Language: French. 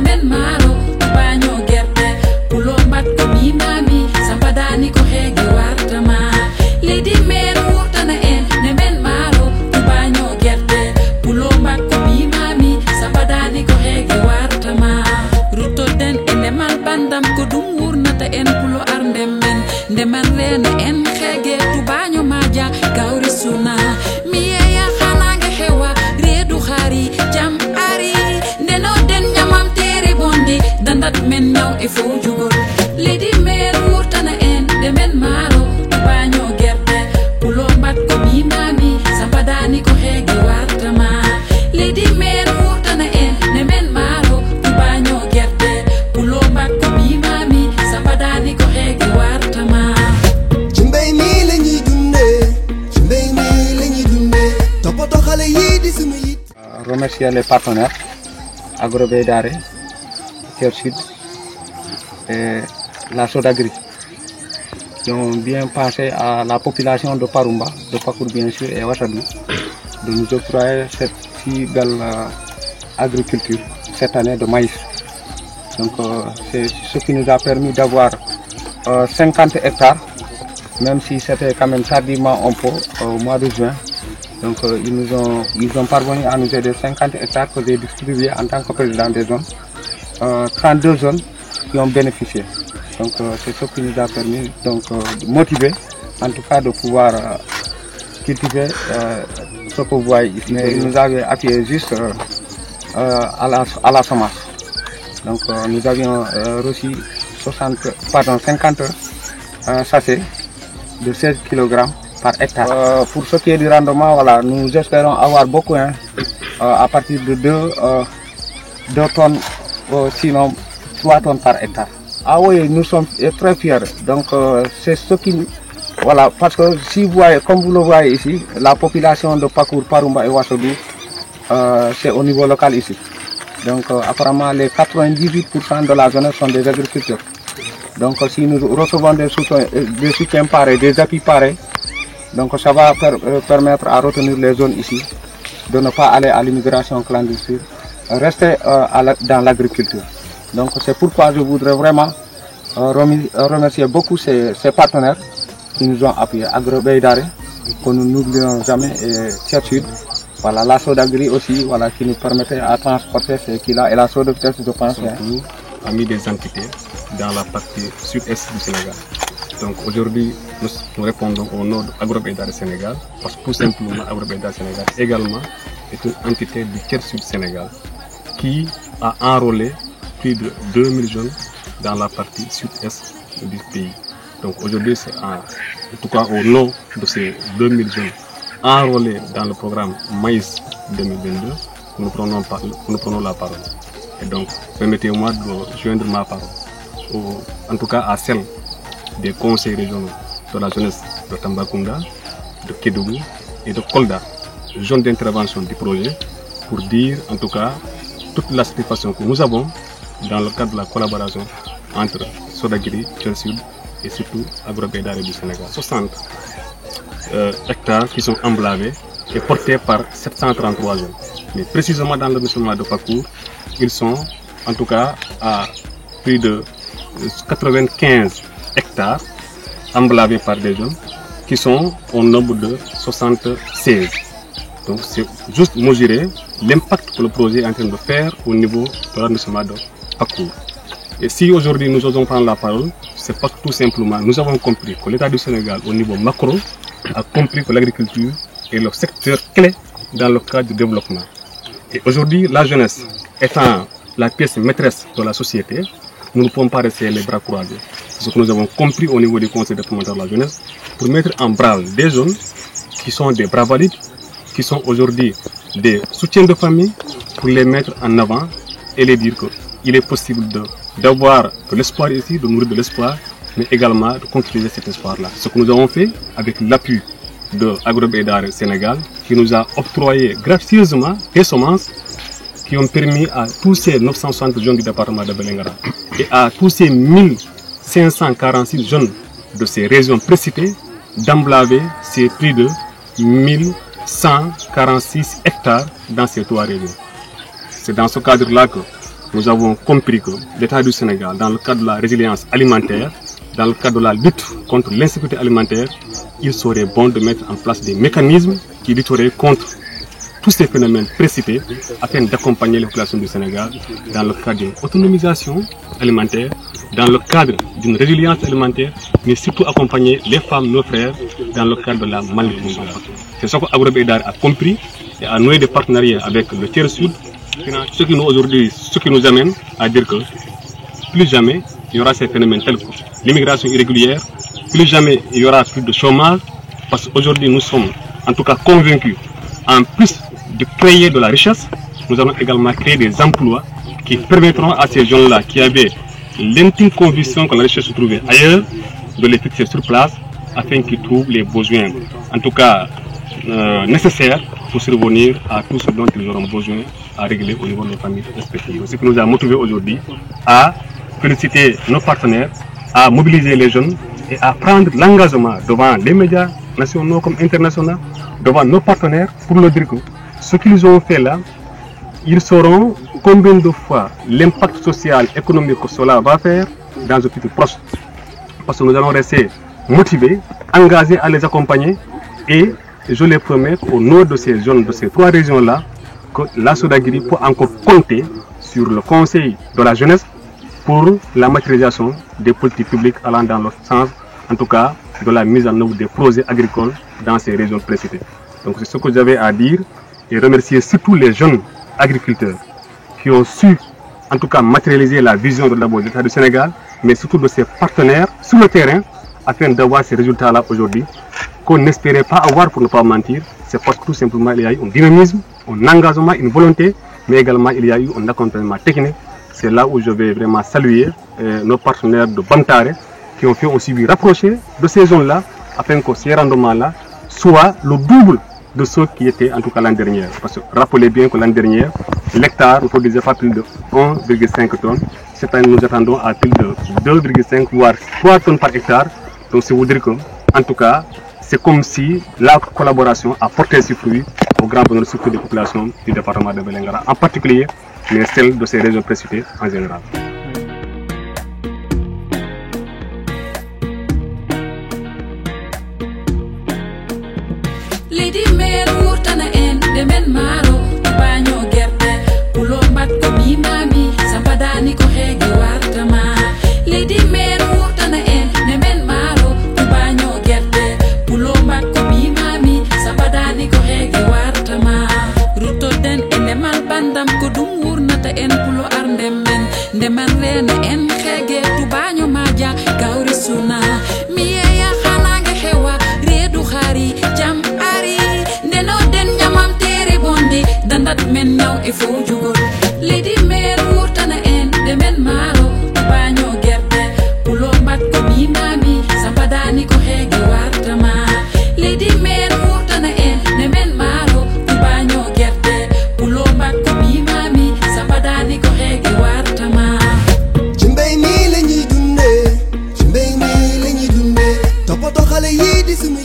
ndemen maro tubaño gerte pulo mbat ko mimami sampadani ko hege wartama leydi men wurtana en ndemen maro tubaño gerte pulo mbat ko mimami sampadani ko hege wartama rutoden e ndemal bandam ko dum wurnata en pulo arndem men ndeman rena en hege tubaño maja gawri suna miyeya hanage hewa redu khari jam ari ndeno den nyamam tere bondi dandat men naw e fo jugol leydi men wurtana en ndemen maro tubaño gerte pulo mbat ko mimami sampadani ko hege wartama leydi men wurtana en ndemen maro tubaño gerte pulo mbat ko mimami sampadani ko hege wartama Chimbay mi lañuy dundé chimbay mi lañuy dundé topoto xalé yi di sunu yit remercier les partenaires Agrobaydare, Tiers Sud et la Sodagri qui ont bien pensé à la population de Parumba, de Pakour bien sûr et Wassadou de nous octroyer cette si belle agriculture cette année de maïs. Donc c'est ce qui nous a permis d'avoir 50 hectares, même si c'était quand même tardivement un peu au mois de juin. Donc ils ont parvenu à nous aider 50 hectares que j'ai distribués en tant que président des zones. 32 zones qui ont bénéficié. Donc c'est ce qui nous a permis de motiver, en tout cas de pouvoir cultiver ce que vous voyez ici. Mais ils nous avaient appuyé juste à la semence. Donc nous avions reçu 50 sachets de 16 kg par hectare. Pour ce qui est du rendement, voilà, nous espérons avoir beaucoup, à partir de 2 tonnes, sinon 3 tonnes par hectare. Ah oui, nous sommes très fiers. Donc c'est ce qui... Voilà, parce que si vous voyez, comme vous le voyez ici, la population de Pakour, Parumba et Wassadou, c'est au niveau local ici. Donc apparemment les 98% de la zone sont des agriculteurs. Donc si nous recevons des soutiens pareils, des appuis pareils, donc ça va permettre à retenir les zones ici, de ne pas aller à l'immigration clandestine, rester dans l'agriculture. Donc c'est pourquoi je voudrais vraiment remercier beaucoup ces partenaires qui nous ont appuyés, Agrobaydare, que nous n'oublions jamais, et Tiers Sud, voilà, la Sodagri aussi, voilà, qui nous permettait à transporter ces kilos, et la Sodagri, je pense. Nous a mis des entités dans la partie sud-est du Sénégal. Donc aujourd'hui, nous répondons au nom d'Agrobaydare Sénégal, parce que tout simplement Agrobaydare Sénégal également est une entité du Tiers Sud Sénégal qui a enrôlé plus de 2000 jeunes dans la partie sud-est du pays. Donc aujourd'hui, c'est en tout cas au nom de ces 2000 jeunes enrôlés dans le programme Maïs 2022, nous prenons la parole. Et donc, permettez-moi de joindre ma parole, en tout cas à celle des conseils régionaux de la jeunesse de Tambacounda, de Kédougou et de Kolda, zone d'intervention du projet, pour dire en tout cas toute la satisfaction que nous avons dans le cadre de la collaboration entre Sodagri, Tiers Sud et surtout Agrobaydare du Sénégal. 60 hectares qui sont emblavés et portés par 733 jeunes. Mais précisément dans le département de Pakour, ils sont en tout cas à plus de 95 hectares emblavés par des jeunes qui sont au nombre de 76. Donc c'est juste mesurer l'impact que le projet est en train de faire au niveau de l'arrondissement de Pakour. Et si aujourd'hui nous osons prendre la parole, c'est parce que tout simplement nous avons compris que l'État du Sénégal au niveau macro a compris que l'agriculture est le secteur clé dans le cadre du développement. Et aujourd'hui, la jeunesse étant la pièce maîtresse de la société, nous ne pouvons pas rester les bras croisés. C'est ce que nous avons compris au niveau du Conseil départemental de la jeunesse pour mettre en branle des jeunes qui sont des bras valides, qui sont aujourd'hui des soutiens de famille, pour les mettre en avant et les dire qu'il est possible d'avoir de l'espoir ici, de nourrir de l'espoir, mais également de concrétiser cet espoir-là. Ce que nous avons fait avec l'appui de Agrobaydare Sénégal, qui nous a octroyé gracieusement des semences qui ont permis à tous ces 960 jeunes du département de Belengara et à tous ces 1546 jeunes de ces régions précitées d'emblaver ces plus de 1146 hectares dans ces trois régions. C'est dans ce cadre-là que nous avons compris que l'État du Sénégal, dans le cadre de la résilience alimentaire, dans le cadre de la lutte contre l'insécurité alimentaire, il serait bon de mettre en place des mécanismes qui lutteraient contre tous ces phénomènes précités afin d'accompagner les populations du Sénégal dans le cadre d'une autonomisation alimentaire, dans le cadre d'une résilience alimentaire, mais surtout accompagner les femmes, nos frères, dans le cadre de la malnutrition. C'est ce qu'Agrobe Aidara a compris et a noué des partenariats avec le Tiers Sud, ce qui nous amène à dire que plus jamais il y aura ces phénomènes tels que l'immigration irrégulière, plus jamais il y aura plus de chômage, parce qu'aujourd'hui nous sommes en tout cas convaincus, en plus de créer de la richesse, nous allons également créer des emplois qui permettront à ces gens-là qui avaient l'intime conviction que la richesse se trouvait ailleurs, de les fixer sur place afin qu'ils trouvent les besoins, en tout cas nécessaires pour survenir à tout ce dont ils auront besoin à régler au niveau de nos familles respectives. Ce qui nous a motivés aujourd'hui à féliciter nos partenaires, à mobiliser les jeunes et à prendre l'engagement devant les médias nationaux comme internationaux, devant nos partenaires pour leur dire que ce qu'ils ont fait là, ils sauront combien de fois l'impact social, économique que cela va faire dans un futur proche. Parce que nous allons rester motivés, engagés à les accompagner et je les promets qu'au nord de ces zones, de ces trois régions-là, que la Sodagiri peut encore compter sur le Conseil de la jeunesse pour la matérialisation des politiques publiques allant dans le sens, en tout cas, de la mise en œuvre des projets agricoles dans ces régions précitées. Donc c'est ce que j'avais à dire et remercier surtout les jeunes agriculteurs qui ont su, en tout cas, matérialiser la vision de l'État du Sénégal, mais surtout de ses partenaires sur le terrain afin d'avoir ces résultats-là aujourd'hui qu'on n'espérait pas avoir pour ne pas mentir. C'est parce que tout simplement il y a eu un dynamisme, un engagement, une volonté, mais également il y a eu un accompagnement technique. C'est là où je vais vraiment saluer nos partenaires de Bantare qui ont fait aussi rapprocher de ces zones-là afin que ces rendements-là soient le double de ceux qui étaient en tout cas l'année dernière. Parce que rappelez bien que l'année dernière, l'hectare ne produisait pas plus de 1,5 tonnes. Cette année, nous attendons à plus de 2,5 voire 3 tonnes par hectare. Donc c'est vous dire que, en tout cas, c'est comme si la collaboration a porté ses fruits au grand bonheur surtout des populations du département de Vélingara, en particulier, mais celles de ces régions précitées en général. Lady Mare wurtana en de men maro baño gerte pulo mbat ko mi mami sambadani ko hege wartama. Lady Mare wurtana en de men maro baño gerte pulo mbat ko mi mami sambadani ko hege wartama. Ruto den en mal bandam ko dum wurnata en pulo arndem men de man rena en hege tu baño maja gawri suna mi ya xananga hewa redu xari jam dandat men naw e fo jugol. Lady Mare wurtana en de men maro baño gerte pulo mbat ko mi mami sambadani ko hege wartama. Lady Mare wurtana en de men maro baño gerte pulo mbat ko mi mami sambadani ko hege wartama. ci mbéy mi lañuy dundee, ci mbéy mi lañuy dundee, toppatoo xale yi di sunu